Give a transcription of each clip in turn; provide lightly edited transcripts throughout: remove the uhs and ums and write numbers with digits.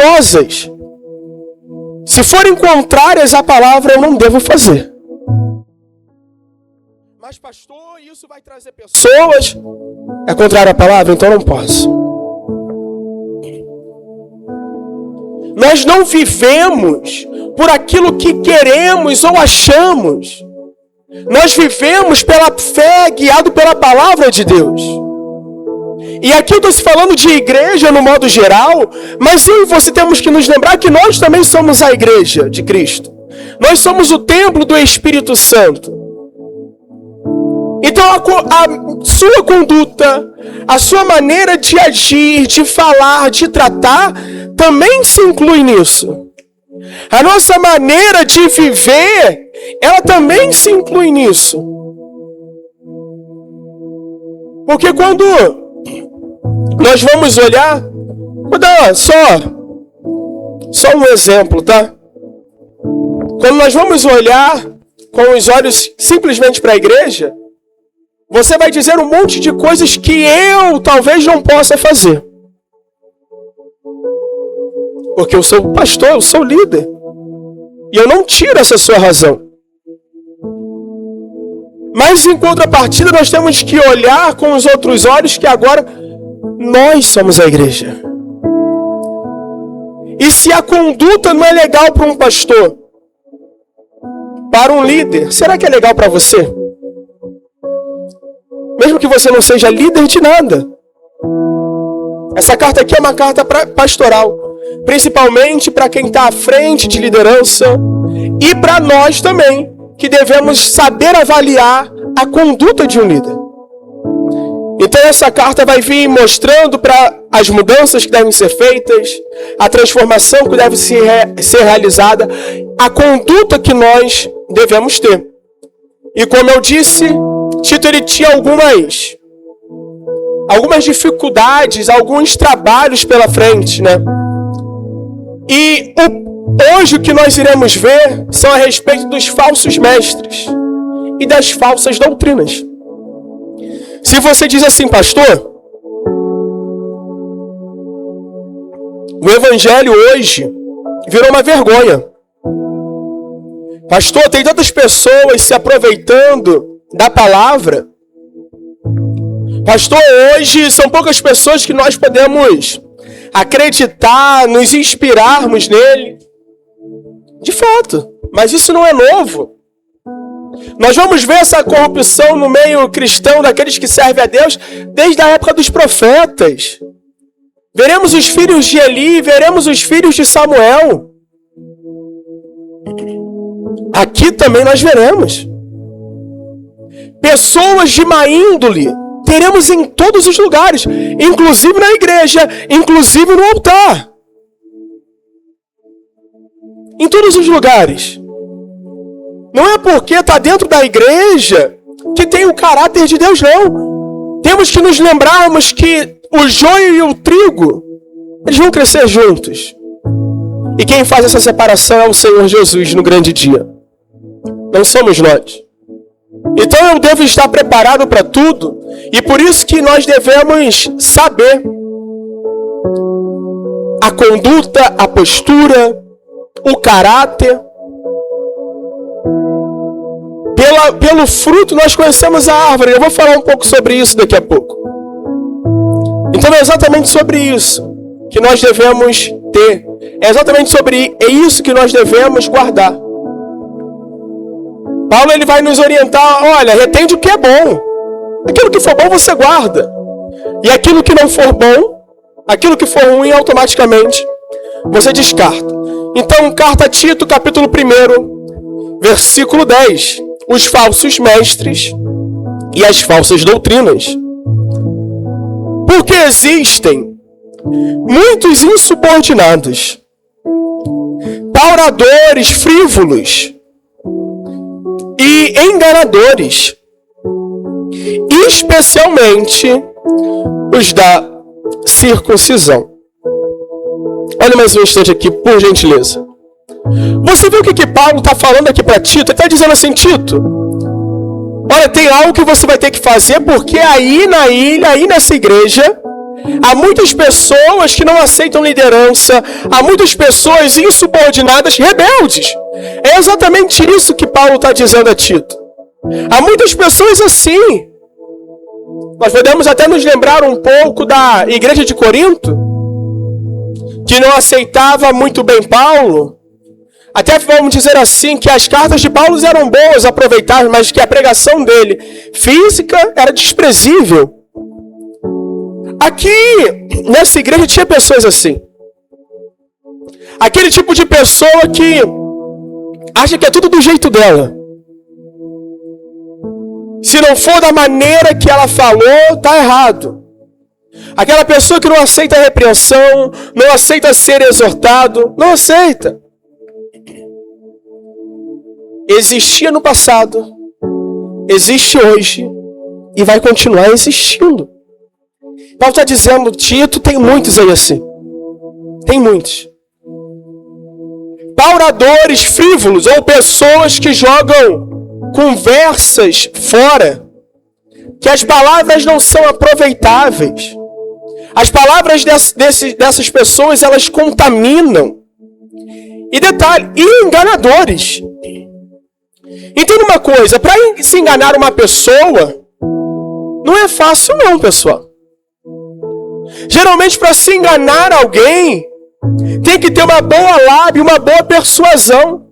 religiosas. Se forem contrárias à palavra, eu não devo fazer. Mas pastor, isso vai trazer pessoas... É contrário à palavra, então eu não posso. Nós não vivemos por aquilo que queremos ou achamos. Nós vivemos pela fé, guiado pela palavra de Deus. E aqui eu estou falando de igreja no modo geral, mas eu e você temos que nos lembrar que nós também somos a igreja de Cristo. Nós somos o templo do Espírito Santo. Então a sua conduta, a sua maneira de agir, de falar, de tratar, também se inclui nisso. A nossa maneira de viver, ela também se inclui nisso. Porque quando nós vamos olhar, vou dar só um exemplo, tá? Quando nós vamos olhar com os olhos simplesmente para a igreja, você vai dizer um monte de coisas que eu talvez não possa fazer. Porque eu sou pastor, eu sou líder. E eu não tiro essa sua razão. Mas em contrapartida nós temos que olhar com os outros olhos que agora nós somos a igreja. E se a conduta não é legal para um pastor, para um líder, será que é legal para você? Mesmo que você não seja líder de nada. Essa carta aqui é uma carta pastoral. Principalmente para quem está à frente de liderança. E para nós também, que devemos saber avaliar a conduta de um líder. Então essa carta vai vir mostrando para as mudanças que devem ser feitas, a transformação que deve ser realizada, a conduta que nós devemos ter. E como eu disse, Tito ele tinha algumas dificuldades, alguns trabalhos pela frente, né? E hoje o que nós iremos ver são a respeito dos falsos mestres e das falsas doutrinas. Se você diz assim, pastor, o evangelho hoje virou uma vergonha. Pastor, tem tantas pessoas se aproveitando da palavra. Pastor, hoje são poucas pessoas que nós podemos acreditar, nos inspirarmos nele. De fato, mas isso não é novo. Nós vamos ver essa corrupção no meio cristão daqueles que servem a Deus desde a época dos profetas. Veremos os filhos de Eli, veremos os filhos de Samuel. Aqui também nós veremos. Pessoas de má índole teremos em todos os lugares, inclusive na igreja, inclusive no altar. Em todos os lugares. Não é porque está dentro da igreja que tem o caráter de Deus, não. Temos que nos lembrarmos que o joio e o trigo, eles vão crescer juntos. E quem faz essa separação é o Senhor Jesus no grande dia. Não somos nós. Então eu devo estar preparado para tudo. E por isso que nós devemos saber a conduta, a postura, o caráter. Pelo fruto nós conhecemos a árvore. Eu vou falar um pouco sobre isso daqui a pouco. Então é exatamente sobre isso que nós devemos ter. É exatamente sobre isso que nós devemos guardar. Paulo ele vai nos orientar, olha, retende o que é bom. Aquilo que for bom você guarda. E aquilo que não for bom, aquilo que for ruim automaticamente você descarta. Então, carta a Tito, capítulo 1, versículo 10. Os falsos mestres e as falsas doutrinas. Porque existem muitos insubordinados, pauradores frívolos e enganadores, especialmente os da circuncisão. Olha mais um instante aqui, por gentileza. Você viu o que Paulo está falando aqui para Tito? Ele está dizendo assim, Tito, olha, tem algo que você vai ter que fazer, porque aí na ilha, aí nessa igreja, Há muitas pessoas que não aceitam liderança, há muitas pessoas insubordinadas, rebeldes. É exatamente isso que Paulo está dizendo a Tito. Há muitas pessoas assim. Nós podemos até nos lembrar um pouco da igreja de Corinto, que não aceitava muito bem Paulo. Até vamos dizer assim, que as cartas de Paulo eram boas, aproveitáveis, mas que a pregação dele, física, era desprezível. Aqui, nessa igreja, tinha pessoas assim. Aquele tipo de pessoa que acha que é tudo do jeito dela. Se não for da maneira que ela falou, tá errado. Aquela pessoa que não aceita a repreensão, não aceita ser exortado, não aceita. Existia no passado, existe hoje e vai continuar existindo. Paulo está dizendo, Tito, tem muitos aí assim. Tem muitos. Pauradores frívolos ou pessoas que jogam conversas fora, que as palavras não são aproveitáveis. As palavras dessas pessoas, elas contaminam. E detalhe, enganadores. Entenda uma coisa, para se enganar uma pessoa, não é fácil não, pessoal. Geralmente, para se enganar alguém, tem que ter uma boa lábia, uma boa persuasão.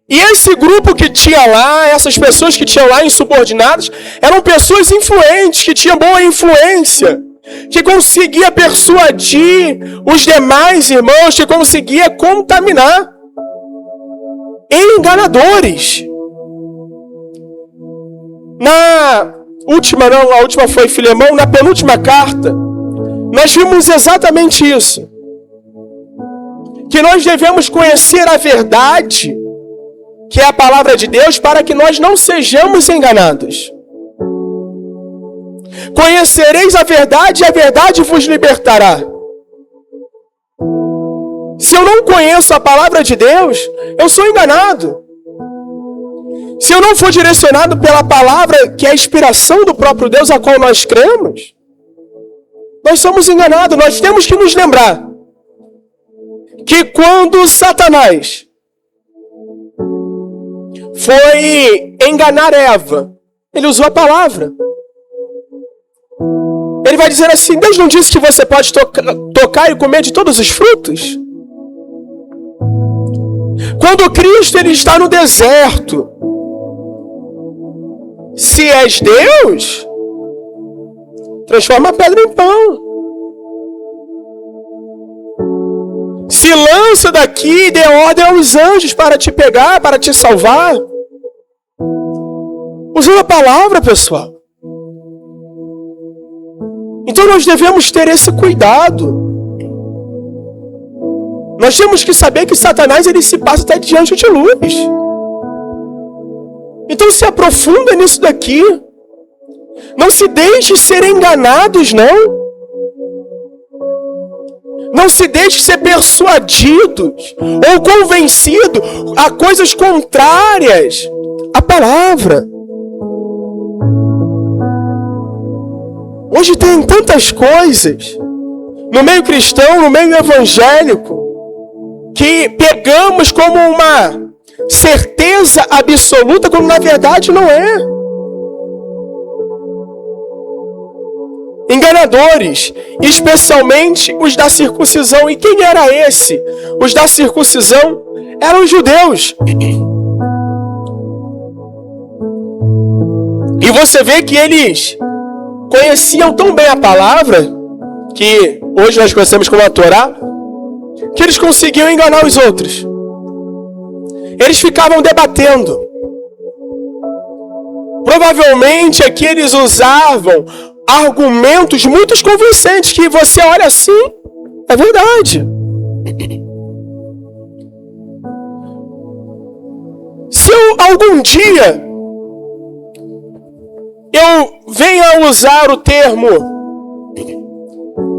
E esse grupo que tinha lá, essas pessoas que tinham lá insubordinadas, eram pessoas influentes, que tinham boa influência, que conseguia persuadir os demais irmãos, que conseguia contaminar. Enganadores. A última foi Filemão, na penúltima carta, nós vimos exatamente isso. Que nós devemos conhecer a verdade, que é a palavra de Deus, para que nós não sejamos enganados. Conhecereis a verdade e a verdade vos libertará. Se eu não conheço a palavra de Deus, eu sou enganado. Se eu não for direcionado pela palavra, que é a inspiração do próprio Deus, a qual nós cremos, nós somos enganados. Nós temos que nos lembrar que quando Satanás foi enganar Eva, ele usou a palavra. Ele vai dizer assim, Deus não disse que você pode tocar e comer de todos os frutos? Quando Cristo ele está no deserto, se és Deus, transforma a pedra em pão. Se lança daqui e dê ordem aos anjos para te pegar, para te salvar. Usando a palavra, pessoal. Então nós devemos ter esse cuidado. Nós temos que saber que Satanás ele se passa até diante de luz. Então se aprofunda nisso daqui. Não se deixe ser enganados, não. Não se deixe ser persuadidos ou convencido a coisas contrárias à palavra. Hoje tem tantas coisas no meio cristão, no meio evangélico, que pegamos como uma certeza absoluta, quando na verdade não é. Enganadores, especialmente os da circuncisão. E quem era esse? Os da circuncisão eram os judeus. E você vê que eles conheciam tão bem a palavra, que hoje nós conhecemos como a Torá, que eles conseguiam enganar os outros. Eles ficavam debatendo. Provavelmente aqui eles usavam argumentos muito convincentes, que você olha assim, é verdade. Se algum dia eu venho a usar o termo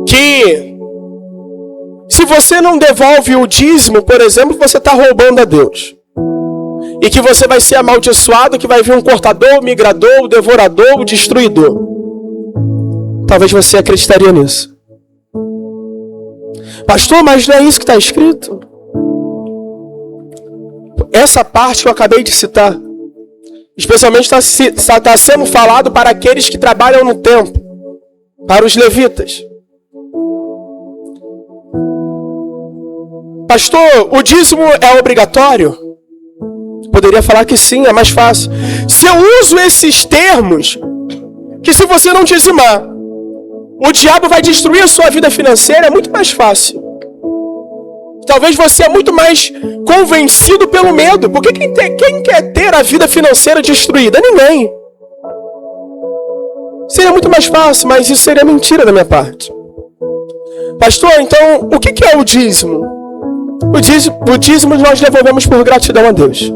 que se você não devolve o dízimo, por exemplo, você está roubando a Deus. E que você vai ser amaldiçoado, que vai vir um cortador, o migrador, o devorador, o destruidor. talvez você acreditaria nisso. Pastor, mas não é isso que está escrito? Essa parte que eu acabei de citar, especialmente está sendo falado para aqueles que trabalham no templo, para os levitas. Pastor, o dízimo é obrigatório? Poderia falar que sim, é mais fácil. Se eu uso esses termos, que se você não dizimar, o diabo vai destruir a sua vida financeira, é muito mais fácil. Talvez você é muito mais convencido pelo medo. Porque quem quer ter a vida financeira destruída? Ninguém. Seria muito mais fácil, mas isso seria mentira da minha parte. Pastor, então, o que é o dízimo? O dízimo nós devolvemos por gratidão a Deus.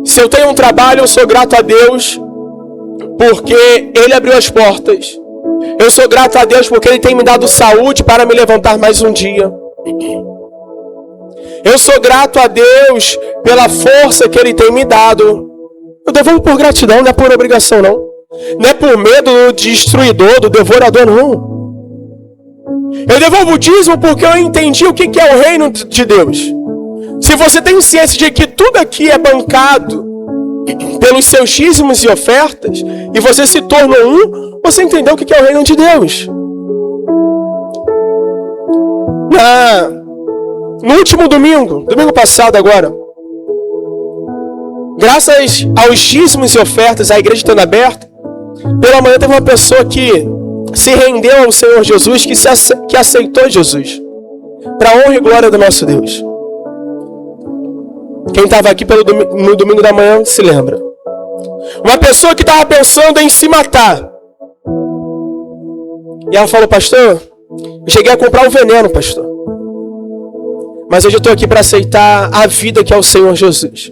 Se eu tenho um trabalho, eu sou grato a Deus porque Ele abriu as portas. Eu sou grato a Deus porque Ele tem me dado saúde para me levantar mais um dia. Eu sou grato a Deus pela força que Ele tem me dado. Eu devolvo por gratidão, não é por obrigação, não. Não é por medo do destruidor, do devorador, não. Eu devolvo o dízimo porque eu entendi o que é o reino de Deus. Se você tem ciência de que tudo aqui é bancado pelos seus dízimos e ofertas, e você se tornou um, você entendeu o que é o reino de Deus. No último domingo passado agora, graças aos dízimos e ofertas, a igreja estando aberta, pela manhã teve uma pessoa que se rendeu ao Senhor Jesus, que aceitou Jesus, para a honra e glória do nosso Deus. Quem estava aqui no domingo da manhã se lembra. Uma pessoa que estava pensando em se matar. E ela falou, pastor, eu cheguei a comprar o veneno, pastor. Mas hoje eu estou aqui para aceitar a vida que é o Senhor Jesus.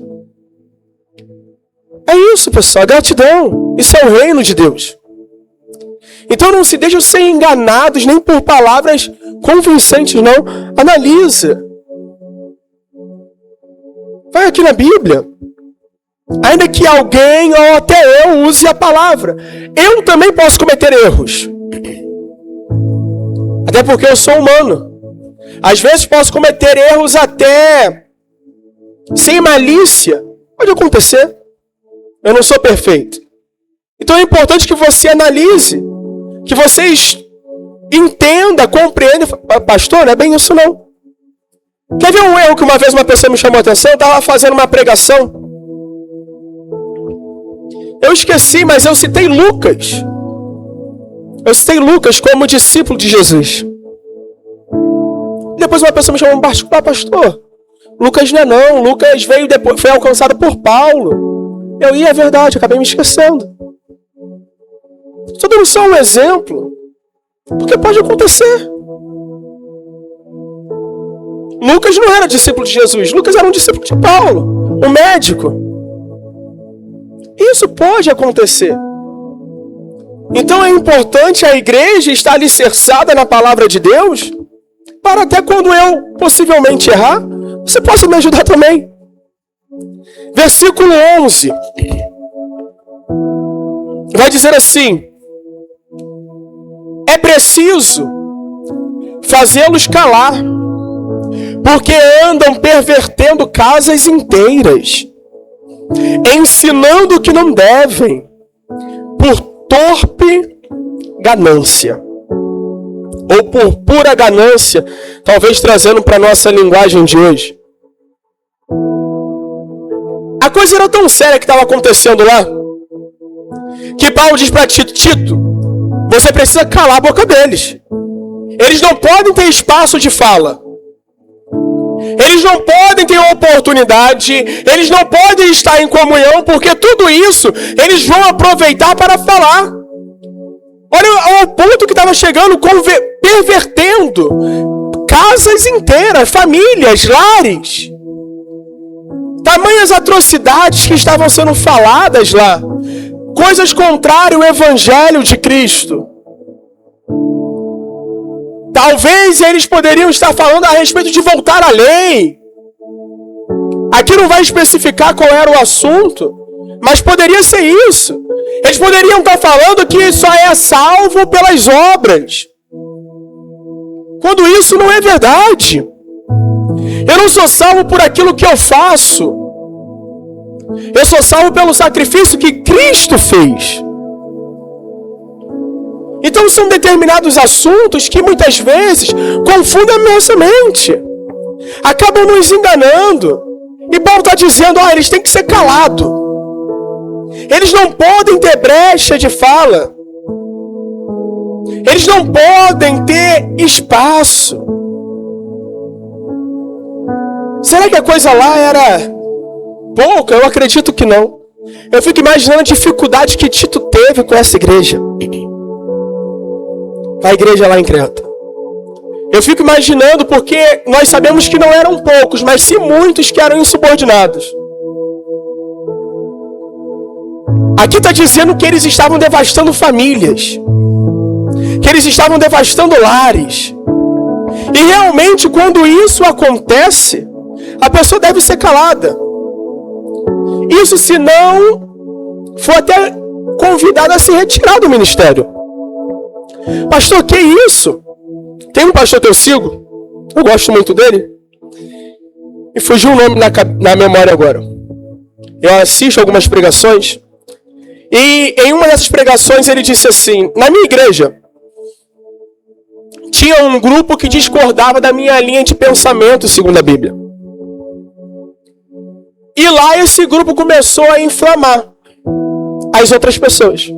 É isso, pessoal, gratidão. Isso é o reino de Deus. Então não se deixem ser enganados nem por palavras convincentes, não. Analisa. Vai aqui na Bíblia. Ainda que alguém ou até eu use a palavra, eu também posso cometer erros. Até porque eu sou humano. Às vezes posso cometer erros até sem malícia. Pode acontecer. Eu não sou perfeito. Então é importante que você analise, que você entenda, compreenda. Pastor, não é bem isso não. Quer ver um erro que uma vez uma pessoa me chamou a atenção? Eu estava fazendo uma pregação. Eu esqueci, mas eu citei Lucas. Eu citei Lucas como discípulo de Jesus. Depois uma pessoa me chamou pastor. Lucas não é não. Lucas veio depois, foi alcançado por Paulo. É verdade, acabei me esquecendo. Estou dando só um exemplo. Porque pode acontecer. Lucas não era discípulo de Jesus. Lucas era um discípulo de Paulo, um médico. Isso pode acontecer. Então é importante a igreja estar alicerçada na palavra de Deus, para até quando eu possivelmente errar, você possa me ajudar também. Versículo 11. Vai dizer assim: é preciso fazê-los calar, porque andam pervertendo casas inteiras, ensinando o que não devem, por torpe ganância, ou por pura ganância, talvez trazendo para a nossa linguagem de hoje. A coisa era tão séria que estava acontecendo lá, que Paulo diz para Tito, você precisa calar a boca deles. Eles não podem ter espaço de fala. Eles não podem ter oportunidade, eles não podem estar em comunhão, porque tudo isso eles vão aproveitar para falar. Olha o ponto que estava chegando, pervertendo casas inteiras, famílias, lares. Tamanhas atrocidades que estavam sendo faladas lá, coisas contrárias ao Evangelho de Cristo. Talvez eles poderiam estar falando a respeito de voltar à lei. Aqui não vai especificar qual era o assunto, mas poderia ser isso. Eles poderiam estar falando que só é salvo pelas obras, quando isso não é verdade. Eu não sou salvo por aquilo que eu faço. Eu sou salvo pelo sacrifício que Cristo fez. Então são determinados assuntos que muitas vezes confundem a nossa mente, acabam nos enganando. E Paulo está dizendo, eles têm que ser calados. Eles não podem ter brecha de fala. Eles não podem ter espaço. Será que a coisa lá era pouca? Eu acredito que não. Eu fico imaginando a dificuldade que Tito teve com essa igreja. A igreja lá em Creta. Eu fico imaginando porque nós sabemos que não eram poucos, mas sim muitos que eram insubordinados. Aqui está dizendo que eles estavam devastando famílias, que eles estavam devastando lares. E realmente, quando isso acontece, a pessoa deve ser calada. Isso se não for até convidada a se retirar do ministério. Pastor, que isso? Tem um pastor que eu sigo, eu gosto muito dele, e fugiu o nome na memória agora. Eu assisto algumas pregações, e em uma dessas pregações ele disse assim: na minha igreja tinha um grupo que discordava da minha linha de pensamento segundo a Bíblia. E lá esse grupo começou a inflamar as outras pessoas.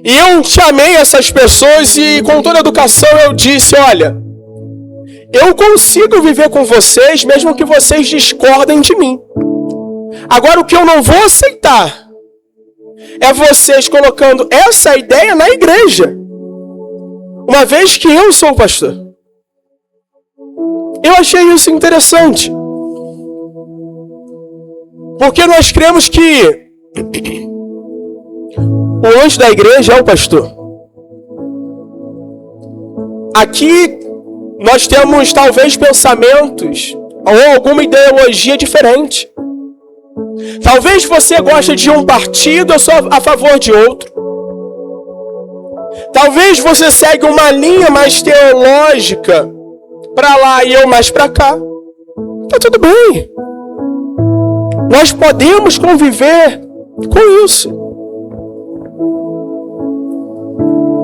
E eu chamei essas pessoas e com toda a educação eu disse: olha, eu consigo viver com vocês mesmo que vocês discordem de mim. Agora o que eu não vou aceitar é vocês colocando essa ideia na igreja, uma vez que eu sou o pastor. Eu achei isso interessante, porque nós cremos que o anjo da igreja é o pastor. Aqui nós temos talvez pensamentos ou alguma ideologia diferente. Talvez você goste de um partido, eu sou a favor de outro. Talvez você segue uma linha mais teológica para lá e eu mais para cá. Tá tudo bem. Nós podemos conviver com isso.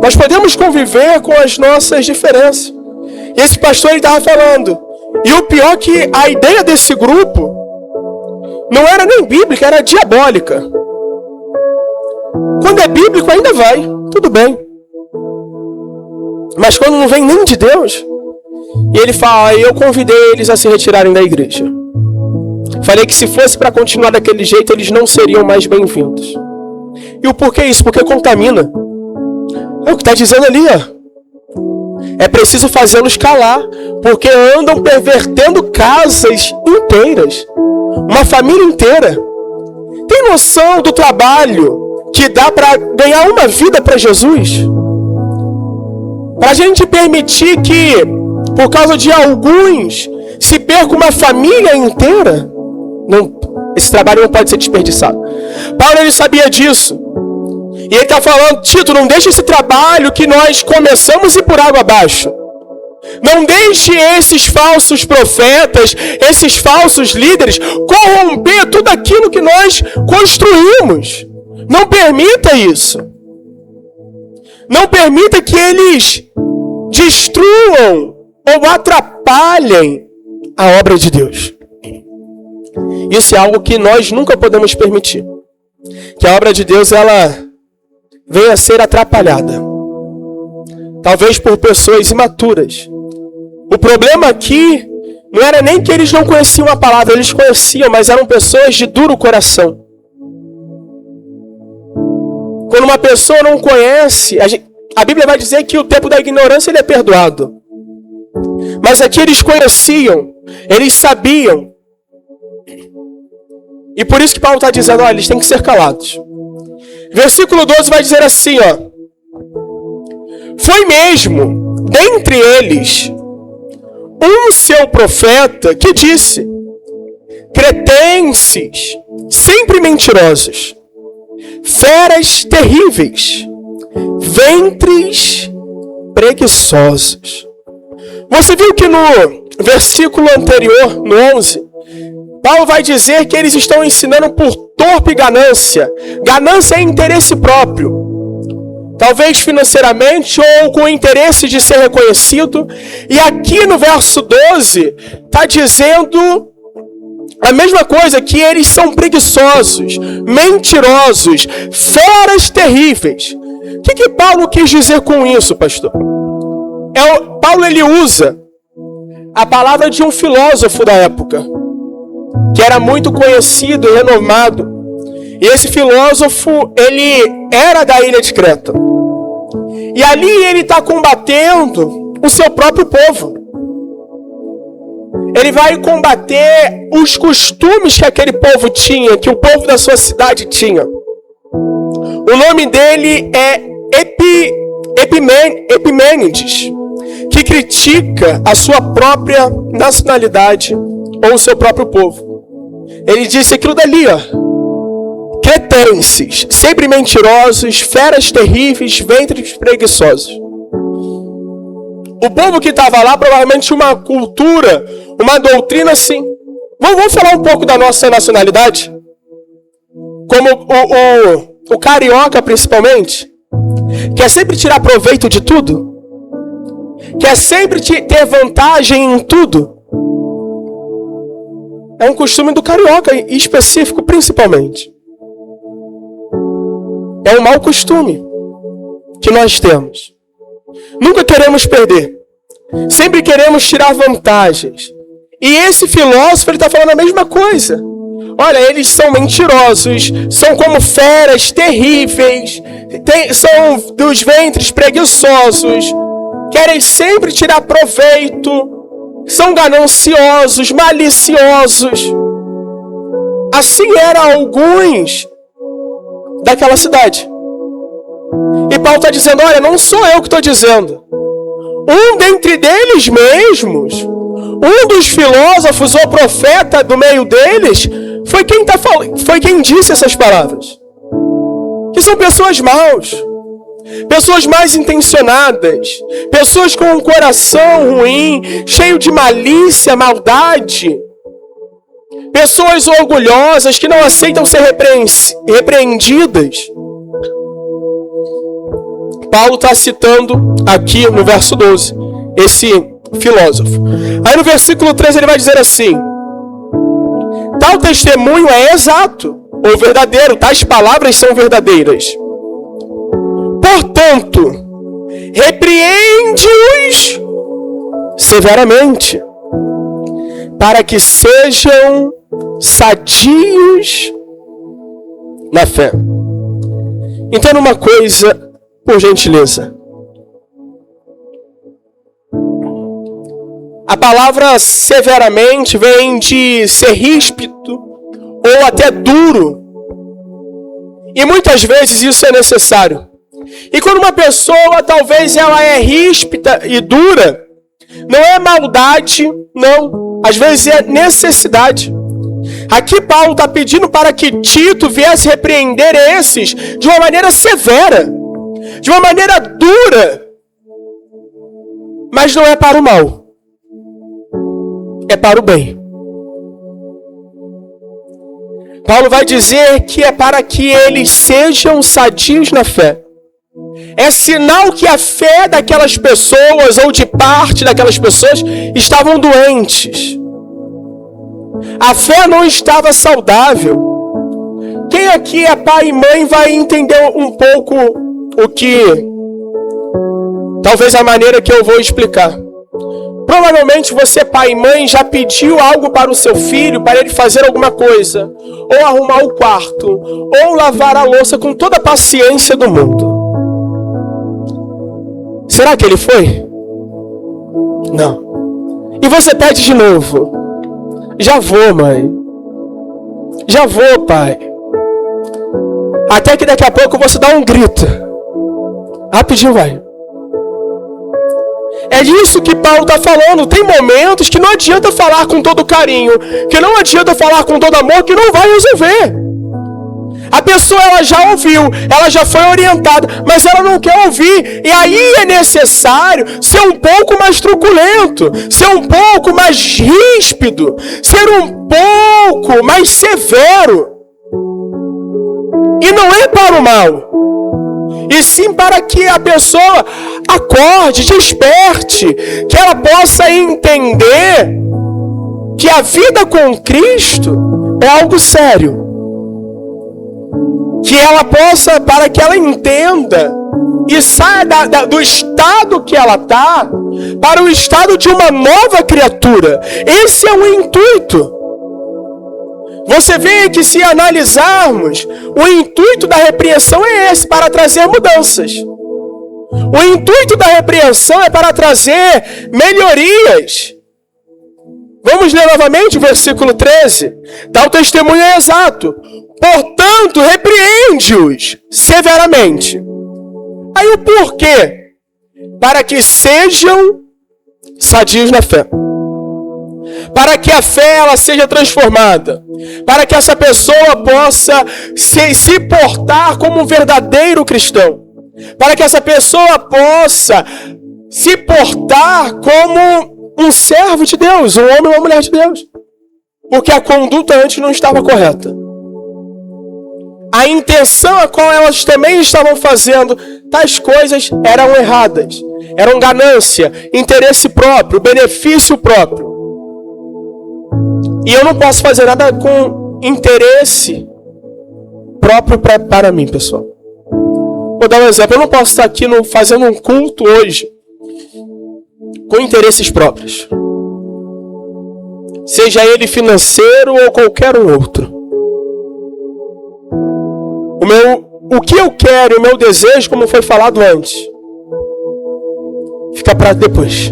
Nós podemos conviver com as nossas diferenças. E esse pastor estava falando. E o pior é que a ideia desse grupo não era nem bíblica, era diabólica. Quando é bíblico ainda vai, tudo bem. Mas quando não vem nem de Deus, e ele fala, eu convidei eles a se retirarem da igreja. Falei que se fosse para continuar daquele jeito, eles não seriam mais bem-vindos. E o porquê isso? Porque contamina. É o que está dizendo ali, ó. É preciso fazê-los calar, porque andam pervertendo casas inteiras, uma família inteira. Tem noção do trabalho que dá para ganhar uma vida para Jesus? Para a gente permitir que, por causa de alguns, se perca uma família inteira? Não, esse trabalho não pode ser desperdiçado. Paulo, ele sabia disso. E ele está falando, Tito, não deixe esse trabalho que nós começamos ir por água abaixo. Não deixe esses falsos profetas, esses falsos líderes, corromper tudo aquilo que nós construímos. Não permita isso. Não permita que eles destruam ou atrapalhem a obra de Deus. Isso é algo que nós nunca podemos permitir. Que a obra de Deus, ela venha a ser atrapalhada. Talvez por pessoas imaturas. O problema aqui não era nem que eles não conheciam a palavra, eles conheciam, mas eram pessoas de duro coração. Quando uma pessoa não conhece, a Bíblia vai dizer que o tempo da ignorância ele é perdoado. Mas aqui eles conheciam, eles sabiam. E por isso que Paulo está dizendo, olha, eles têm que ser calados. Versículo 12 vai dizer assim, ó. Foi mesmo, dentre eles, um seu profeta que disse, cretenses, sempre mentirosos, feras terríveis, ventres preguiçosos. Você viu que no versículo anterior, no 11, Paulo vai dizer que eles estão ensinando por torpe ganância. Ganância é interesse próprio. Talvez financeiramente ou com o interesse de ser reconhecido. E aqui no verso 12, está dizendo a mesma coisa, que eles são preguiçosos, mentirosos, feras terríveis. O que Paulo quis dizer com isso, pastor? Paulo ele usa a palavra de um filósofo da época, que era muito conhecido e renomado. E esse filósofo, ele era da ilha de Creta. E ali ele está combatendo o seu próprio povo. Ele vai combater os costumes que aquele povo tinha, que o povo da sua cidade tinha. O nome dele é Epimênides, que critica a sua própria nacionalidade ou o seu próprio povo. Ele disse aquilo dali, ó: cretenses, sempre mentirosos, feras terríveis, ventres preguiçosos. O povo que estava lá provavelmente tinha uma cultura, uma doutrina assim. Vamos falar um pouco da nossa nacionalidade? Como o carioca, principalmente, quer sempre tirar proveito de tudo? Quer sempre ter vantagem em tudo? É um costume do carioca, em específico, principalmente. É um mau costume que nós temos. Nunca queremos perder. Sempre queremos tirar vantagens. E esse filósofo, ele está falando a mesma coisa. Olha, eles são mentirosos, são como feras terríveis, são dos ventres preguiçosos, querem sempre tirar proveito, são gananciosos, maliciosos. Assim eram alguns daquela cidade. E Paulo está dizendo, olha, não sou eu que estou dizendo. Um dentre deles mesmos, um dos filósofos ou profeta do meio deles, foi quem disse essas palavras. Que são pessoas maus, pessoas mais intencionadas, pessoas com um coração ruim, cheio de malícia, maldade, pessoas orgulhosas que não aceitam ser repreendidas. Paulo está citando aqui no verso 12 esse filósofo. Aí no versículo 13 ele vai dizer assim: tal testemunho é exato ou verdadeiro, tais palavras são verdadeiras. Portanto, repreende-os severamente, para que sejam sadios na fé. Entenda uma coisa, por gentileza. A palavra severamente vem de ser ríspido ou até duro. E muitas vezes isso é necessário. E quando uma pessoa, talvez ela é ríspida e dura, não é maldade, não. Às vezes é necessidade. Aqui Paulo está pedindo para que Tito viesse repreender esses de uma maneira severa, de uma maneira dura. Mas não é para o mal. É para o bem. Paulo vai dizer que é para que eles sejam sadios na fé. É sinal que a fé daquelas pessoas, ou de parte daquelas pessoas, estavam doentes. A fé não estava saudável. Quem aqui é pai e mãe vai entender um pouco o que... talvez a maneira que eu vou explicar. Provavelmente você, pai e mãe, já pediu algo para o seu filho, para ele fazer alguma coisa, ou arrumar o quarto, ou lavar a louça com toda a paciência do mundo. Será que ele foi? Não. E você pede de novo. Já vou, mãe. Já vou, pai. Até que daqui a pouco você dá um grito. Rapidinho, vai. É disso que Paulo está falando. Tem momentos que não adianta falar com todo carinho, que não adianta falar com todo amor, que não vai resolver. A pessoa ela já ouviu, ela já foi orientada, mas ela não quer ouvir. E aí é necessário ser um pouco mais truculento, ser um pouco mais ríspido, ser um pouco mais severo. E não é para o mal, e sim para que a pessoa acorde, desperte, que ela possa entender que a vida com Cristo é algo sério. Que ela possa, para que ela entenda e saia do estado que ela está para o estado de uma nova criatura. Esse é o intuito. Você vê que, se analisarmos, o intuito da repreensão é esse, para trazer mudanças. O intuito da repreensão é para trazer melhorias. Vamos ler novamente o versículo 13. Dá o testemunho exato. Portanto, repreende-os severamente. Aí o porquê? Para que sejam sadios na fé. Para que a fé ela seja transformada. Para que essa pessoa possa se portar como um verdadeiro cristão. Para que essa pessoa possa se portar como um servo de Deus, um homem ou uma mulher de Deus. Porque a conduta antes não estava correta. A intenção a qual elas também estavam fazendo tais coisas eram erradas. Eram ganância, interesse próprio, benefício próprio. E eu não posso fazer nada com interesse próprio para mim, pessoal. Vou dar um exemplo. Eu não posso estar aqui fazendo um culto hoje com interesses próprios. Seja ele financeiro ou qualquer um outro. O que eu quero, o meu desejo, como foi falado antes, fica para depois.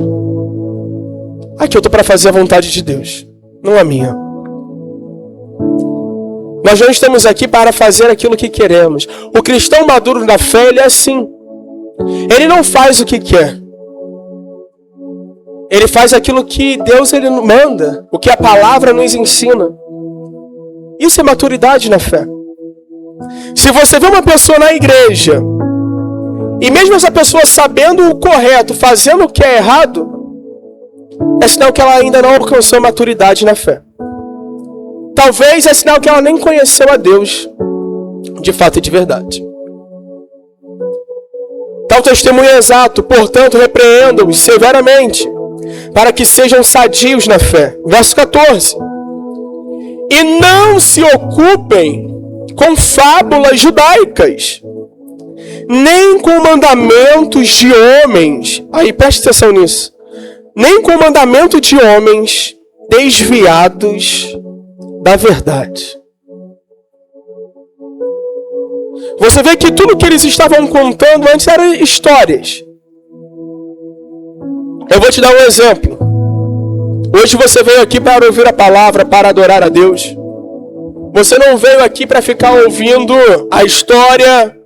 Aqui eu estou para fazer a vontade de Deus, não a minha. Nós não estamos aqui para fazer aquilo que queremos. O cristão maduro na fé, ele é assim. Ele não faz o que quer. Ele faz aquilo que Deus ele manda, o que a palavra nos ensina. Isso é maturidade na fé. Se você vê uma pessoa na igreja, e mesmo essa pessoa sabendo o correto, fazendo o que é errado, é sinal que ela ainda não alcançou a maturidade na fé. Talvez é sinal que ela nem conheceu a Deus, de fato e de verdade. Tal testemunho é exato, portanto, repreendam-os severamente, para que sejam sadios na fé. Verso 14. E não se ocupem com fábulas judaicas, nem com mandamentos de homens. Aí preste atenção nisso. Nem com mandamento de homens desviados da verdade. Você vê que tudo que eles estavam contando antes eram histórias. Eu vou te dar um exemplo. Hoje você veio aqui para ouvir a palavra, para adorar a Deus. Você não veio aqui para ficar ouvindo a história,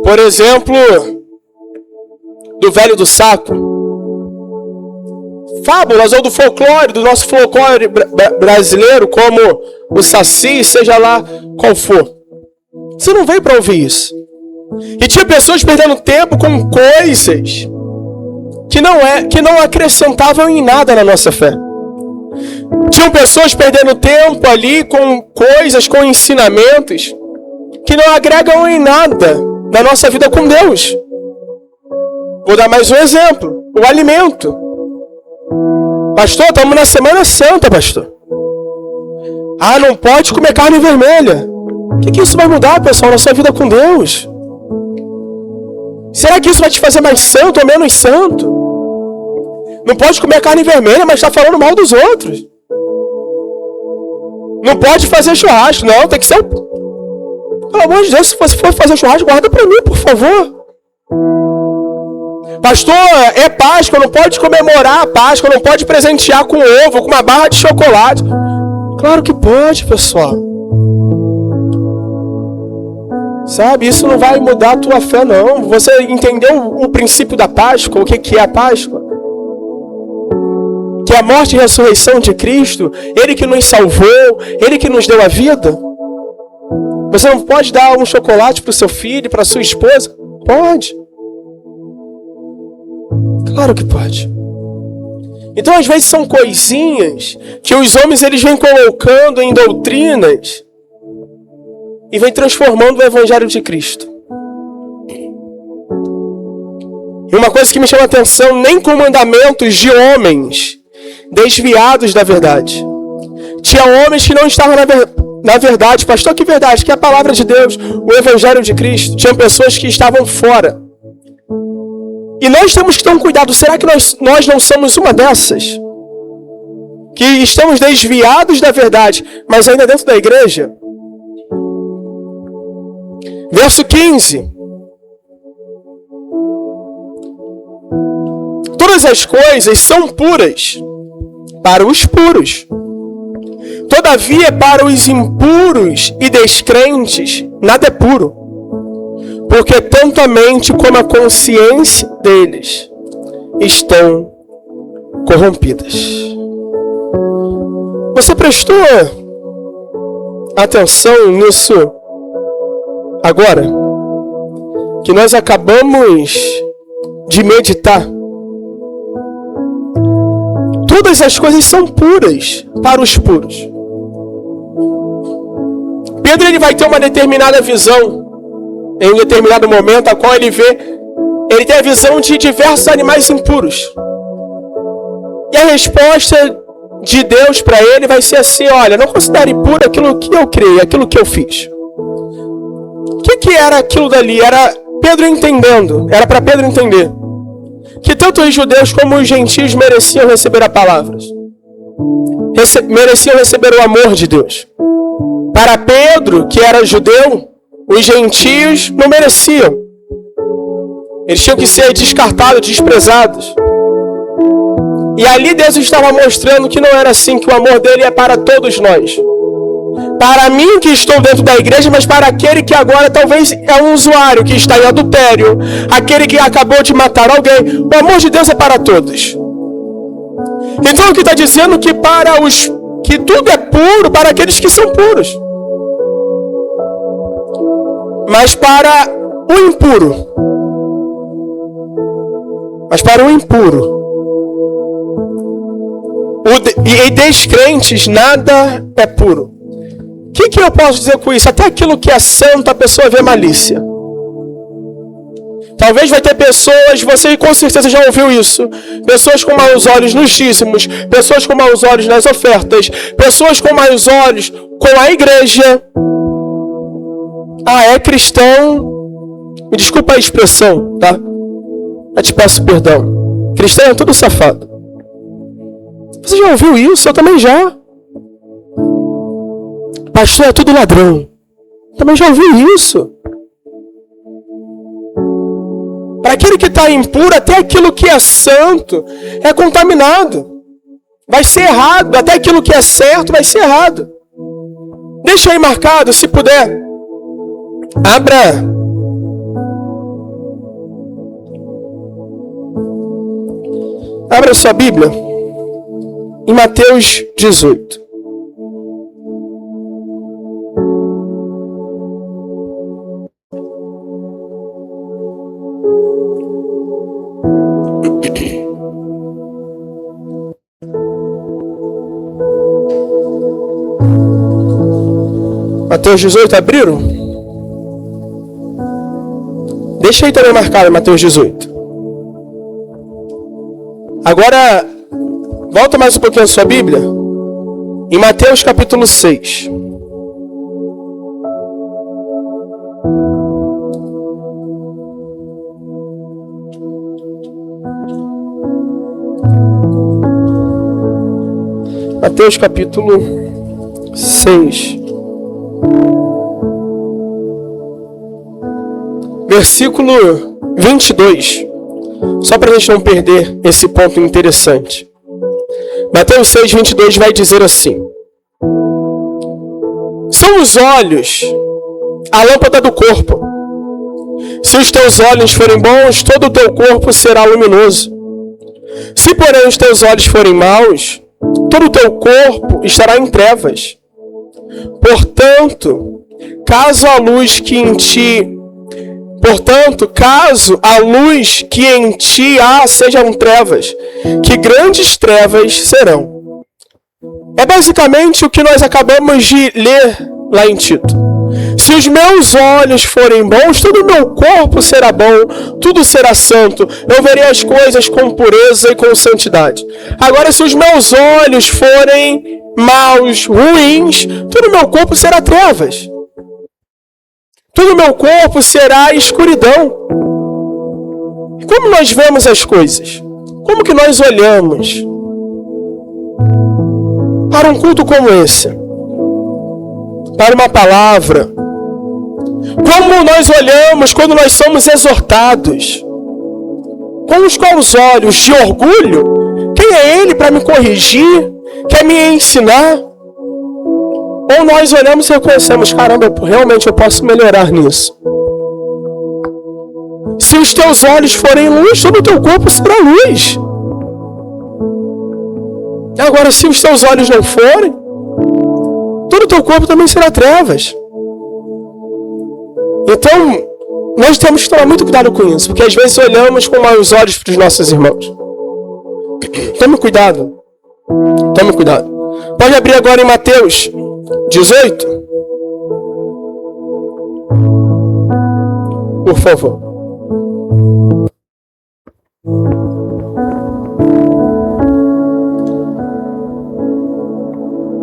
por exemplo, do velho do saco. Fábulas ou do folclore, do nosso folclore brasileiro, como o Saci, seja lá qual for. Você não veio para ouvir isso. E tinha pessoas perdendo tempo com coisas que não acrescentavam em nada na nossa fé. Tinham pessoas perdendo tempo ali com coisas, com ensinamentos que não agregam em nada na nossa vida com Deus. Vou dar mais um exemplo. O alimento. Pastor, estamos na Semana Santa, pastor. Ah, não pode comer carne vermelha. O que isso vai mudar, pessoal, na sua vida com Deus? Será que isso vai te fazer mais santo ou menos santo? Não pode comer carne vermelha, mas está falando mal dos outros. Não pode fazer churrasco, não, tem que ser... Pelo amor de Deus, se você for fazer churrasco, guarda para mim, por favor. Pastor, é Páscoa, não pode comemorar a Páscoa, não pode presentear com ovo, com uma barra de chocolate. Claro que pode, pessoal. Sabe, isso não vai mudar a tua fé, não. Você entendeu o princípio da Páscoa, o que é a Páscoa? Que é a morte e a ressurreição de Cristo, Ele que nos salvou, Ele que nos deu a vida. Você não pode dar um chocolate para o seu filho, para a sua esposa? Pode. Claro que pode. Então, às vezes, são coisinhas que os homens eles vêm colocando em doutrinas e vêm transformando o Evangelho de Cristo. E uma coisa que me chama a atenção, nem com mandamentos de homens desviados da verdade. Tinha homens que não estavam na verdade. Pastor, que verdade? Que é a palavra de Deus, o Evangelho de Cristo. Tinham pessoas que estavam fora. E nós temos que ter um cuidado. Será que nós não somos uma dessas? Que estamos desviados da verdade, mas ainda dentro da igreja? Verso 15. Todas as coisas são puras para os puros. Todavia, para os impuros e descrentes, nada é puro. Porque tanto a mente como a consciência deles estão corrompidas. Você prestou atenção nisso agora? Que nós acabamos de meditar. Todas as coisas são puras para os puros. Pedro ele vai ter uma determinada visão em um determinado momento, a qual ele tem a visão de diversos animais impuros. E a resposta de Deus para ele vai ser assim: olha, não considere puro aquilo que eu criei, aquilo que eu fiz. O que era aquilo dali? Era Pedro entendendo, era para Pedro entender que tanto os judeus como os gentios mereciam receber a palavra, mereciam receber o amor de Deus. Para Pedro, que era judeu, os gentios não mereciam. Eles tinham que ser descartados, desprezados. E ali Deus estava mostrando que não era assim, que o amor dele é para todos nós. Para mim que estou dentro da igreja, mas para aquele que agora talvez é um usuário, que está em adultério, aquele que acabou de matar alguém. O amor de Deus é para todos. Então o que está dizendo que tudo é puro para aqueles que são puros. Mas para o impuro, e descrentes, nada é puro. O que eu posso dizer com isso? Até aquilo que é santo, a pessoa vê malícia. Talvez vai ter pessoas, você com certeza já ouviu isso, pessoas com maus olhos nos dízimos, pessoas com maus olhos nas ofertas, pessoas com maus olhos com a igreja. É cristão, me desculpa a expressão, tá? Eu te peço perdão. Cristão é tudo safado. Você já ouviu isso? Eu também já. Pastor é tudo ladrão. Também já ouviu isso. Para aquele que está impuro, até aquilo que é santo é contaminado. Vai ser errado. Até aquilo que é certo vai ser errado. Deixa aí marcado, se puder. Abra sua Bíblia em Mateus 18. Mateus 18, abriram? Deixa aí também marcado Mateus 18. Agora, volta mais um pouquinho a sua Bíblia. Em Mateus capítulo 6. Mateus capítulo 6. Versículo 22. Só para a gente não perder esse ponto interessante. Mateus 6, 22 vai dizer assim: são os olhos a lâmpada do corpo. Se os teus olhos forem bons, todo o teu corpo será luminoso. Se, porém, os teus olhos forem maus, todo o teu corpo estará em trevas. Portanto, caso a luz que em ti... Portanto, caso a luz que em ti há sejam trevas, que grandes trevas serão. É basicamente o que nós acabamos de ler lá em Tito. Se os meus olhos forem bons, todo o meu corpo será bom, tudo será santo, eu verei as coisas com pureza e com santidade. Agora, se os meus olhos forem maus, ruins, todo o meu corpo será trevas. Todo o meu corpo será escuridão. E como nós vemos as coisas? Como que nós olhamos para um culto como esse? Para uma palavra? Como nós olhamos quando nós somos exortados? Com os olhos de orgulho? Quem é ele para me corrigir? Quer me ensinar? Ou nós olhamos e reconhecemos, caramba, realmente eu posso melhorar nisso. Se os teus olhos forem luz, todo o teu corpo será luz. Agora, se os teus olhos não forem, todo o teu corpo também será trevas. Então, nós temos que tomar muito cuidado com isso, porque às vezes olhamos com maus olhos para os nossos irmãos. Tome cuidado. Tome cuidado. Pode abrir agora em Mateus 18. Por favor.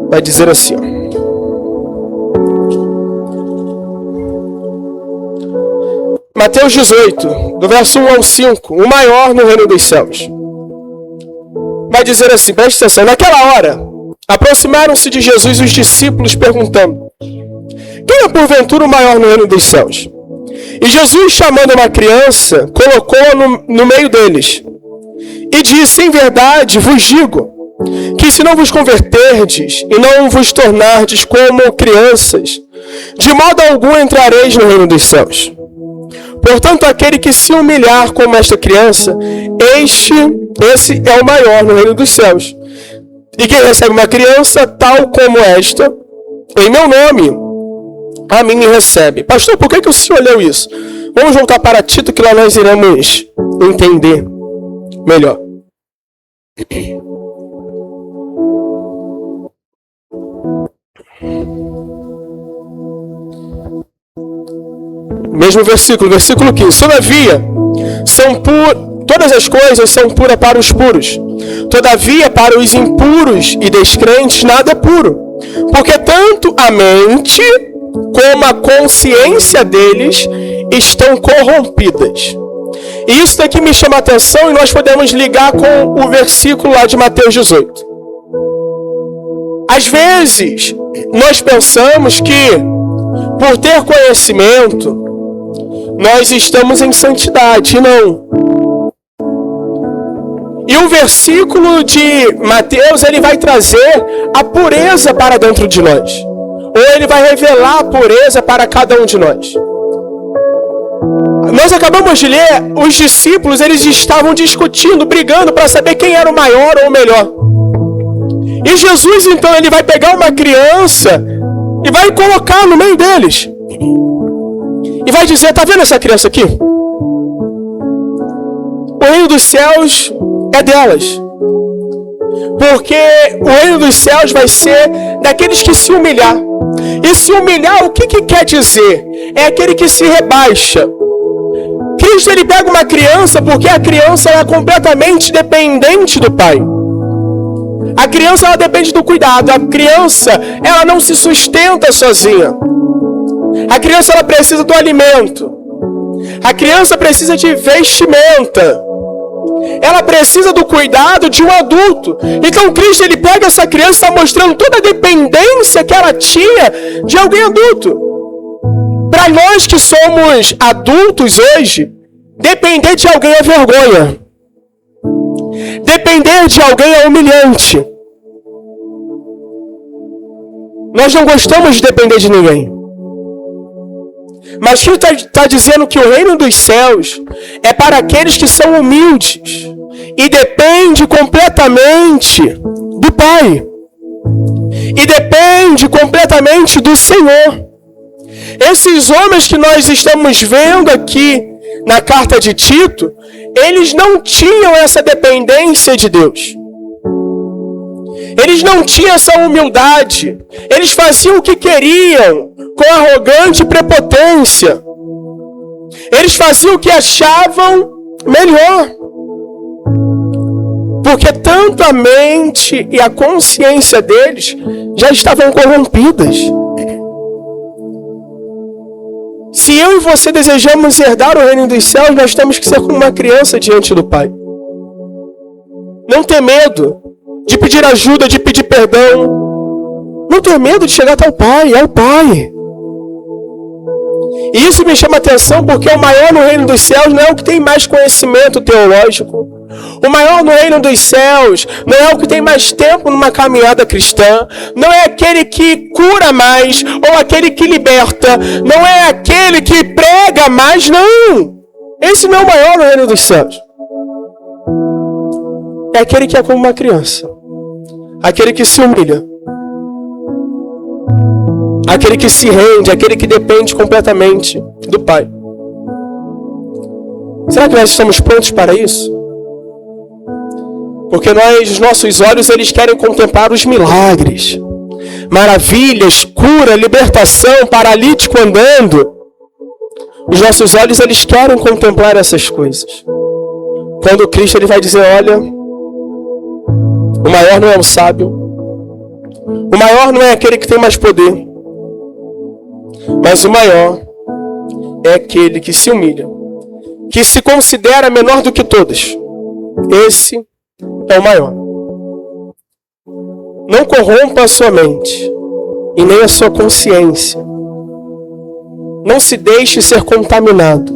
Vai dizer assim, ó. Mateus 18, do verso 1 ao 5, o maior no reino dos céus. Vai dizer assim, preste atenção, naquela hora, aproximaram-se de Jesus os discípulos, perguntando, quem é porventura o maior no reino dos céus? E Jesus, chamando uma criança, colocou-a no meio deles, e disse, em verdade vos digo, que se não vos converterdes, e não vos tornardes como crianças, de modo algum entrareis no reino dos céus. Portanto, aquele que se humilhar como esta criança, esse é o maior no reino dos céus. E quem recebe uma criança tal como esta, em meu nome, a mim me recebe. Pastor, por que o senhor leu isso? Vamos voltar para Tito, que lá nós iremos entender melhor. Mesmo versículo 15. Todavia, todas as coisas são puras para os puros. Todavia, para os impuros e descrentes, nada é puro. Porque tanto a mente como a consciência deles estão corrompidas. E isso daqui me chama a atenção e nós podemos ligar com o versículo lá de Mateus 18. Às vezes, nós pensamos que, por ter conhecimento, nós estamos em santidade. Não. E o versículo de Mateus, ele vai trazer a pureza para dentro de nós. Ou ele vai revelar a pureza para cada um de nós. Nós acabamos de ler, os discípulos, eles estavam discutindo, brigando para saber quem era o maior ou o melhor. E Jesus, então, ele vai pegar uma criança e vai colocar no meio deles. E vai dizer, tá vendo essa criança aqui? O reino dos céus é delas. Porque o reino dos céus vai ser daqueles que se humilhar. E se humilhar, o que quer dizer? É aquele que se rebaixa. Cristo, ele pega uma criança porque a criança é completamente dependente do Pai. A criança, ela depende do cuidado. A criança, ela não se sustenta sozinha. A criança, ela precisa do alimento. A criança precisa de vestimenta. Ela precisa do cuidado de um adulto. Então Cristo, ele pega essa criança mostrando toda a dependência que ela tinha de alguém adulto. Para nós que somos adultos hoje, depender de alguém é vergonha. Depender de alguém é humilhante. Nós não gostamos de depender de ninguém. Mas Cristo está dizendo que o reino dos céus é para aqueles que são humildes e depende completamente do Pai. E depende completamente do Senhor. Esses homens que nós estamos vendo aqui na carta de Tito, eles não tinham essa dependência de Deus. Eles não tinham essa humildade. Eles faziam o que queriam, com arrogante prepotência. Eles faziam o que achavam melhor. Porque tanto a mente e a consciência deles já estavam corrompidas. Se eu e você desejamos herdar o reino dos céus, nós temos que ser como uma criança diante do Pai. Não ter medo de pedir ajuda, de pedir perdão. Não ter medo de chegar até o Pai, é o Pai. E isso me chama a atenção porque o maior no reino dos céus não é o que tem mais conhecimento teológico. O maior no reino dos céus não é o que tem mais tempo numa caminhada cristã. Não é aquele que cura mais ou aquele que liberta. Não é aquele que prega mais, não. Esse não é o maior no reino dos céus. É aquele que é como uma criança. Aquele que se humilha. Aquele que se rende, aquele que depende completamente do Pai. Será que nós estamos prontos para isso? Porque os nossos olhos, eles querem contemplar os milagres, maravilhas, cura, libertação, paralítico andando. Os nossos olhos, eles querem contemplar essas coisas. Quando Cristo, ele vai dizer, olha, o maior não é o sábio, o maior não é aquele que tem mais poder, mas o maior é aquele que se humilha, que se considera menor do que todos. Esse é o maior. Não corrompa a sua mente e nem a sua consciência. Não se deixe ser contaminado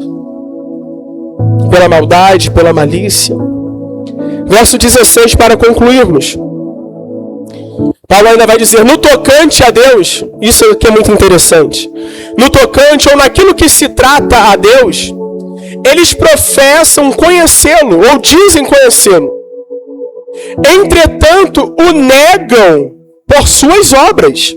pela maldade, pela malícia. Verso 16, para concluirmos. Paulo ainda vai dizer, no tocante a Deus, isso aqui é muito interessante, no tocante ou naquilo que se trata a Deus, eles professam conhecê-lo, ou dizem conhecê-lo. Entretanto, o negam por suas obras.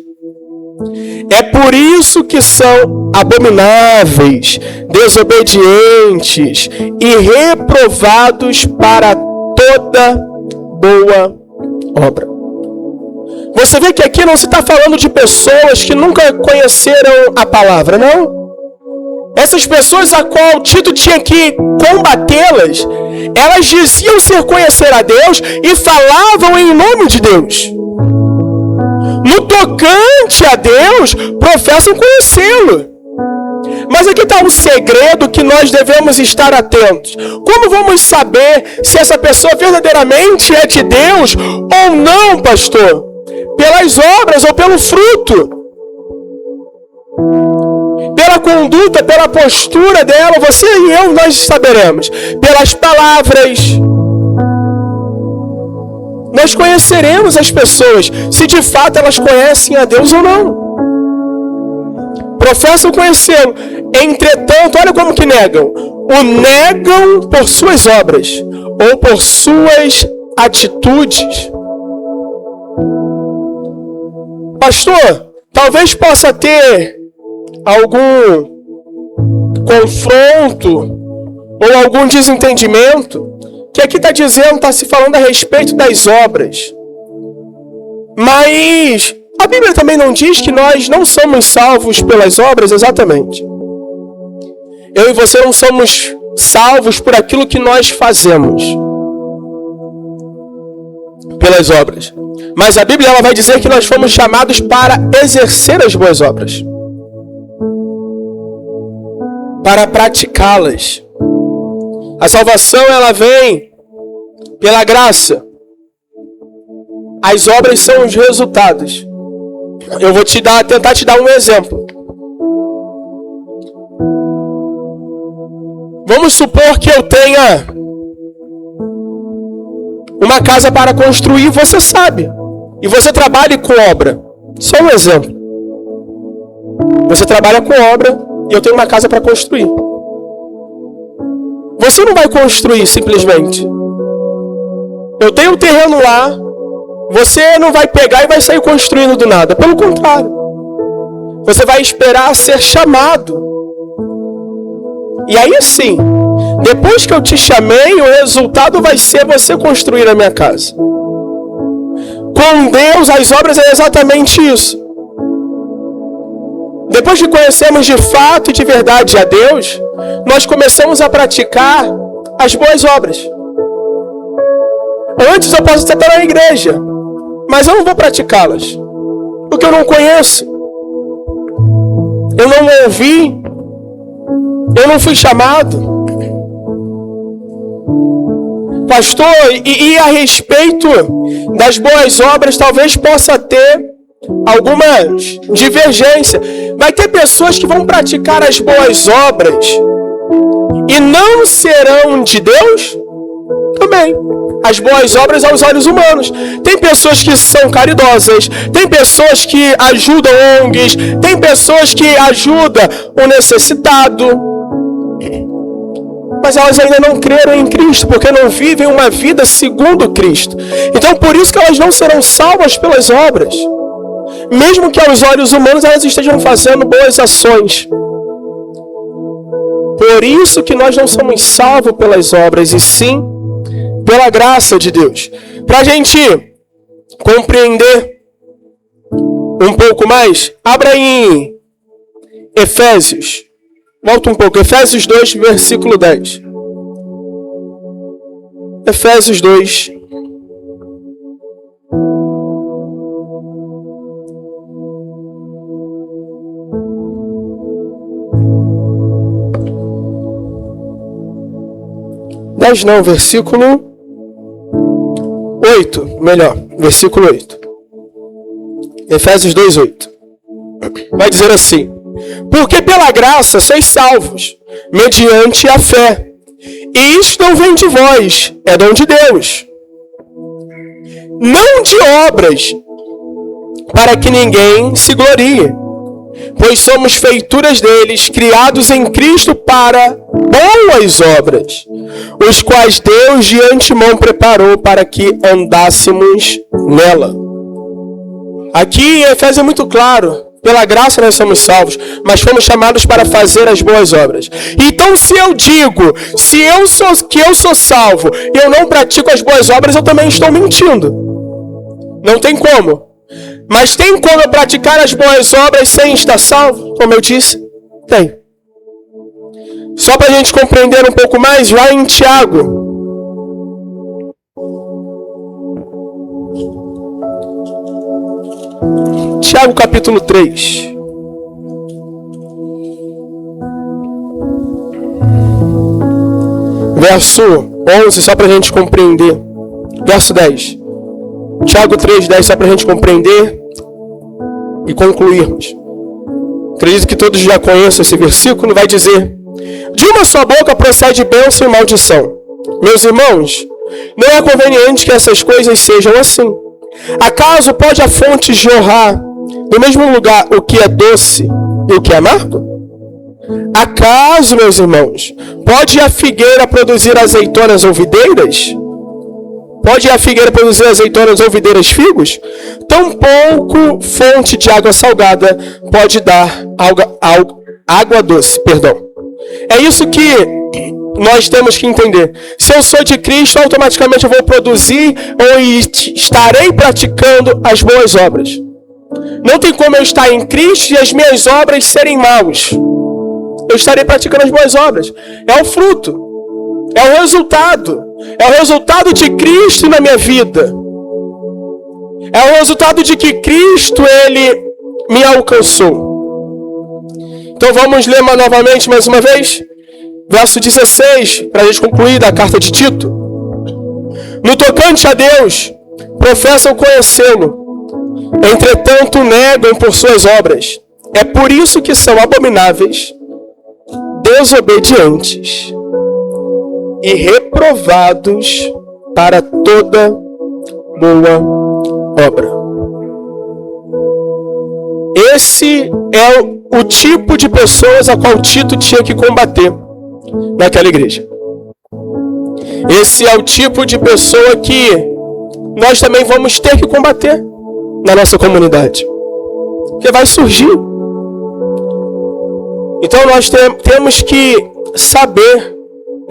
É por isso que são abomináveis, desobedientes e reprovados para toda boa obra. Você vê que aqui não se está falando de pessoas que nunca conheceram a palavra, não? Essas pessoas a qual Tito tinha que combatê-las, elas diziam ser conhecer a Deus e falavam em nome de Deus. No tocante a Deus, professam conhecê-lo. Mas aqui está um segredo que nós devemos estar atentos. Como vamos saber se essa pessoa verdadeiramente é de Deus ou não, pastor? Pelas obras ou pelo fruto? Pela conduta, pela postura dela, você e eu, nós saberemos. Pelas palavras. Nós conheceremos as pessoas, se de fato elas conhecem a Deus ou não. Professam conhecê-lo. Entretanto, olha como que negam. O negam por suas obras, ou por suas atitudes. Pastor, talvez possa ter algum confronto ou algum desentendimento, que aqui está dizendo, está se falando a respeito das obras. Mas a Bíblia também não diz que nós não somos salvos pelas obras, exatamente. Eu e você não somos salvos por aquilo que nós fazemos, pelas obras. Mas a Bíblia ela vai dizer que nós fomos chamados para exercer as boas obras, para praticá-las. A salvação ela vem pela graça. As obras são os resultados. Eu vou tentar te dar um exemplo. Vamos supor que eu tenha uma casa para construir, você sabe. E você trabalha com obra. Só um exemplo. Você trabalha com obra e eu tenho uma casa para construir. Você não vai construir simplesmente. Eu tenho um terreno lá. Você não vai pegar e vai sair construindo do nada. Pelo contrário. Você vai esperar ser chamado. E aí sim, depois que eu te chamei, o resultado vai ser você construir a minha casa. Com Deus, as obras é exatamente isso. Depois que conhecemos de fato e de verdade a Deus, nós começamos a praticar as boas obras. Antes eu posso estar na igreja, mas eu não vou praticá-las, porque eu não conheço. Eu não ouvi, eu não fui chamado. Pastor, e a respeito das boas obras, talvez possa ter algumas divergências. Vai ter pessoas que vão praticar as boas obras e não serão de Deus também. As boas obras aos olhos humanos. Tem pessoas que são caridosas, tem pessoas que ajudam ONGs, tem pessoas que ajudam o necessitado, mas elas ainda não creram em Cristo, porque não vivem uma vida segundo Cristo. Então por isso que elas não serão salvas pelas obras, mesmo que aos olhos humanos elas estejam fazendo boas ações. Por isso que nós não somos salvos pelas obras, e sim pela graça de Deus. Para a gente compreender um pouco mais, abra em Efésios. Volta um pouco. Efésios 2, versículo 10. Efésios 2. Não, versículo 8, melhor, versículo 8. Efésios 2, 8. Vai dizer assim: porque pela graça sois salvos, mediante a fé. E isto não vem de vós, é dom de Deus. Não de obras, para que ninguém se glorie. Pois somos feituras deles, criados em Cristo para boas obras, os quais Deus de antemão preparou para que andássemos nela. Aqui em Efésios é muito claro. Pela graça nós somos salvos, mas fomos chamados para fazer as boas obras. Então se eu digo, que eu sou salvo e eu não pratico as boas obras, eu também estou mentindo. Não tem como. Mas tem como eu praticar as boas obras sem estar salvo? Como eu disse, tem. Só para a gente compreender um pouco mais, lá em Tiago. Tiago capítulo 3. Verso 11, só para a gente compreender. Verso 10. Tiago 3, 10, só para a gente compreender e concluirmos. Acredito que todos já conhecem esse versículo. Vai dizer: de uma só boca procede bênção e maldição. Meus irmãos, não é conveniente que essas coisas sejam assim. Acaso pode a fonte jorrar do mesmo lugar o que é doce e o que é amargo? Acaso, meus irmãos, pode a figueira produzir azeitonas ou videiras? Pode a figueira produzir azeitonas ou videiras figos? Tampouco fonte de água salgada pode dar água doce. É isso que nós temos que entender. Se eu sou de Cristo, automaticamente eu vou produzir ou estarei praticando as boas obras. Não tem como eu estar em Cristo e as minhas obras serem maus. Eu estarei praticando as boas obras. É o fruto. É o resultado. É o resultado de Cristo na minha vida. É o resultado de que Cristo, Ele me alcançou. Então vamos ler novamente mais uma vez. Verso 16, para a gente concluir da carta de Tito. No tocante a Deus, professam conhecê-lo. Entretanto, negam por suas obras. É por isso que são abomináveis, desobedientes e reprovados para toda boa obra. Esse é o tipo de pessoas a qual Tito tinha que combater naquela igreja. Esse é o tipo de pessoa que nós também vamos ter que combater na nossa comunidade. Porque vai surgir. Então nós temos que saber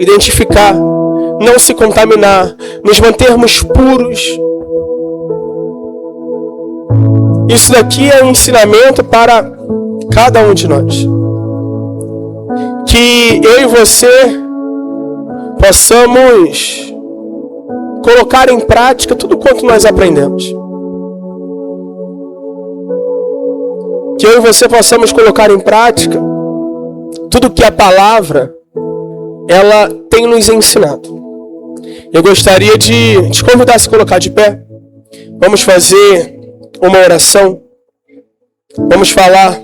identificar, não se contaminar, nos mantermos puros. Isso daqui é um ensinamento para cada um de nós. Que eu e você possamos colocar em prática tudo quanto nós aprendemos. Que eu e você possamos colocar em prática tudo que a palavra ela tem nos ensinado. Eu gostaria de te convidar a se colocar de pé. Vamos fazer uma oração. Vamos falar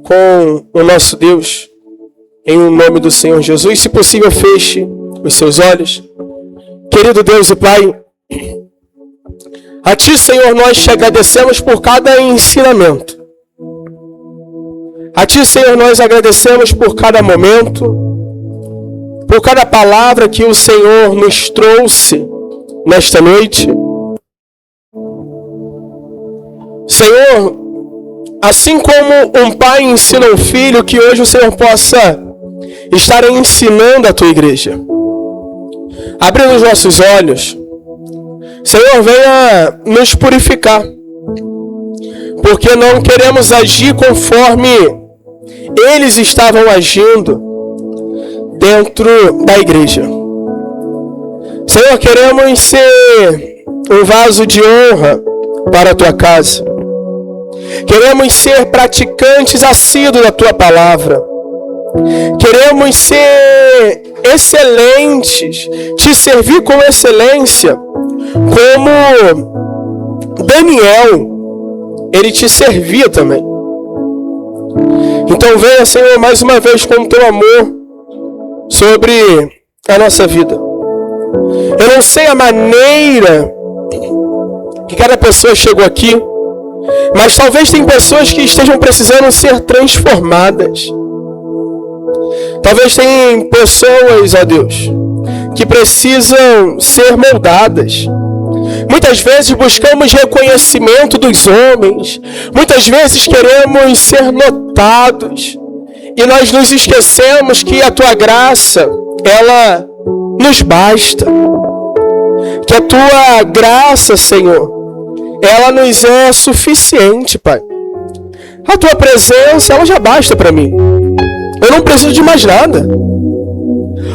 com o nosso Deus em nome do Senhor Jesus. Se possível, feche os seus olhos. Querido Deus e Pai, a Ti, Senhor, nós te agradecemos por cada ensinamento. A Ti, Senhor, nós agradecemos por cada momento, por cada palavra que o Senhor nos trouxe nesta noite. Senhor, assim como um pai ensina um filho, que hoje o Senhor possa estar ensinando a Tua igreja. Abrindo os nossos olhos, Senhor, venha nos purificar, porque não queremos agir conforme eles estavam agindo dentro da igreja. Senhor, queremos ser um vaso de honra para a Tua casa. Queremos ser praticantes assíduos da Tua palavra. Queremos ser excelentes, Te servir com excelência, como Daniel, ele Te servia também. Então venha, Senhor, mais uma vez com o Teu amor sobre a nossa vida. Eu não sei a maneira que cada pessoa chegou aqui, mas talvez tem pessoas que estejam precisando ser transformadas. Talvez tem pessoas, ó Deus, que precisam ser moldadas. Muitas vezes buscamos reconhecimento dos homens. Muitas vezes queremos ser notados. E nós nos esquecemos que a Tua graça, ela nos basta. Que a Tua graça, Senhor, ela nos é suficiente, Pai. A Tua presença, ela já basta para mim. Eu não preciso de mais nada.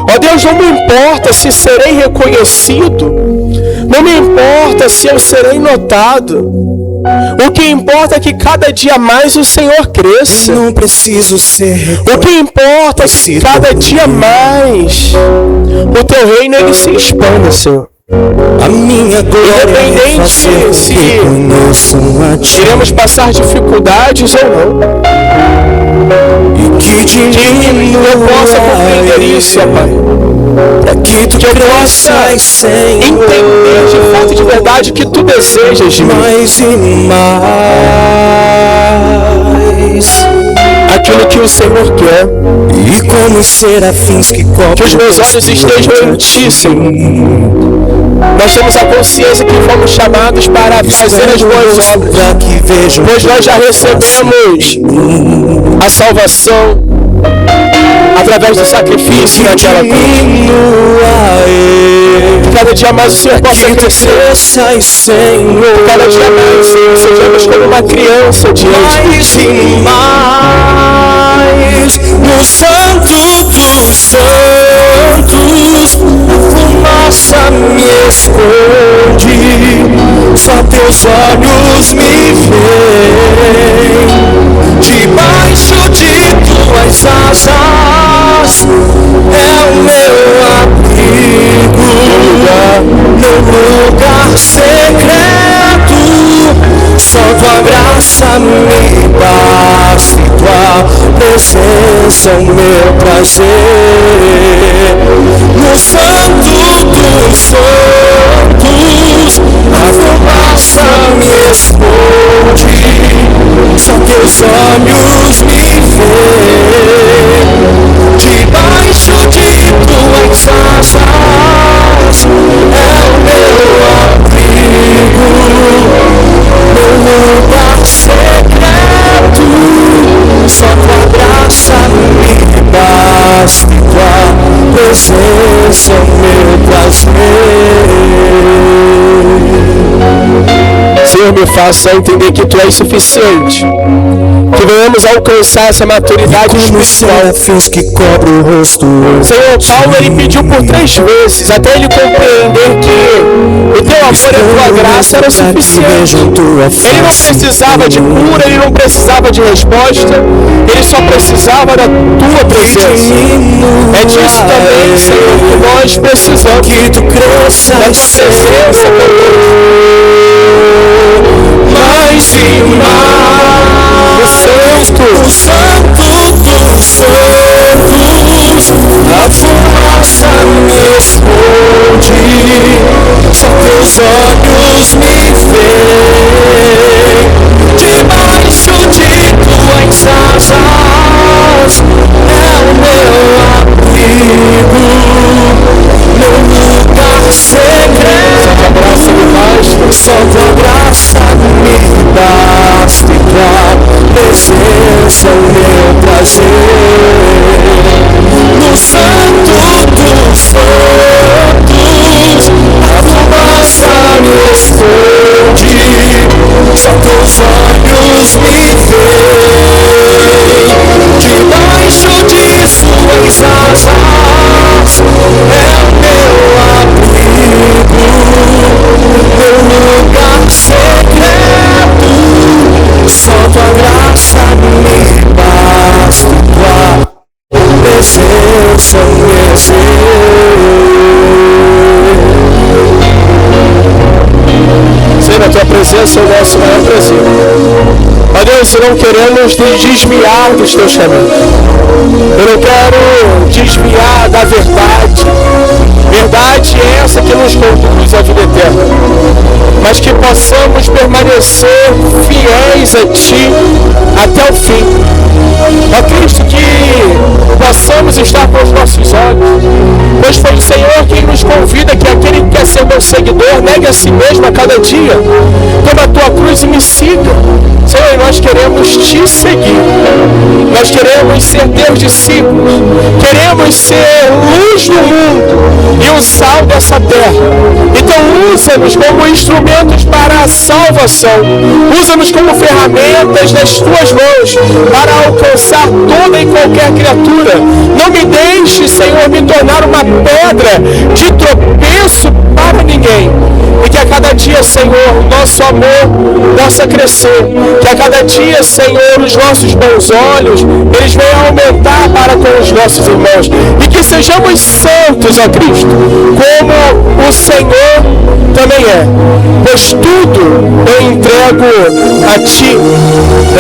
Ó Deus, não me importa se serei reconhecido. Não me importa se eu serei notado. O que importa é que cada dia mais o Senhor cresça. Eu não preciso ser. O que importa é que cada dia mais o Teu reino ele se expanda, Senhor. A minha glória é Independente se iremos passar dificuldades ou não. E que Que eu possa compreender isso, ó Pai. para que Tu Que eu possa entender de fato e de verdade que Tu desejas de mim. mais e mais. Aquilo que o Senhor quer. E como os serafins que cobrem Que os meus olhos estejam em Ti, Senhor. Nós temos a consciência que fomos chamados para fazer as boas obras, pois nós já recebemos a salvação através do sacrifício naquela cruz. Cada dia mais o Senhor possa crescer. Cada dia mais sejamos como uma criança diante de Ti. No Santo dos Santos, a fumaça me esconde, só Teus olhos me veem. Debaixo de Tuas asas é o meu abrigo, no lugar secreto, só Tua graça me basta, Tua presença é o meu prazer. No Santo dos Santos, a fumaça me esconde, só Teus olhos me veem. Debaixo de Tuas asas é o meu abrigo, no lugar secreto, só Tua graça Senhor, me faça entender que Tu és suficiente. Que venhamos alcançar essa maturidade espiritual. Que cobre o rosto. Senhor, Paulo ele pediu por 3 vezes, até ele compreender que o Teu amor e a Tua graça era suficiente. Ele não precisava de cura, ele não precisava de resposta, ele só precisava da Tua presença. É disso também, Senhor, que nós precisamos. Que Tu cresça da Tua presença, mais e mais. Santo, Santo dos santos, a fumaça me esconde, só Teus olhos me veem, debaixo de Tuas asas, é o meu abrigo, meu lugar secreto, só Tua graça me basta, Tua presença é o meu prazer. No santo dos santos, a fumaça me esconde, só Teus olhos me veem, debaixo de Suas asas, é o meu abrigo, meu lugar secreto, só Tua graça me basta, Tua presença me Senhor, a Tua presença é o nosso maior prazer. Ó Deus, não queremos nos desviar dos Teus caminhos. Eu não quero desviar da verdade. Verdade é essa que nos conduz à vida eterna. Mas que possamos permanecer fiéis a Ti até o fim. Ó Cristo, que possamos estar com os nossos olhos. Pois foi o Senhor quem nos convida que aquele que quer ser meu seguidor negue a si mesmo a cada dia. Toma a Tua cruz e me siga. Senhor, nós queremos Te seguir. Nós queremos ser Teus discípulos. Queremos ser luz do mundo e o sal dessa terra. Então usa-nos como instrumentos para a salvação. Usa-nos como ferramentas nas Tuas mãos para alcançar toda e qualquer criatura. Não me deixe, Senhor, me tornar uma pedra de tropeço para ninguém. E que a cada dia, Senhor, o nosso amor possa crescer. Que a cada dia, Senhor, os nossos bons olhos, eles venham aumentar para com os nossos irmãos. E que sejamos santos, ó Cristo, como o Senhor também é. Pois tudo eu entrego a Ti.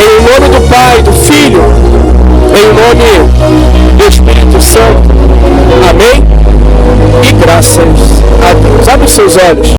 Em nome do Pai, do Filho, em nome do Espírito Santo. Amém? E graças a Deus. Abre os seus olhos.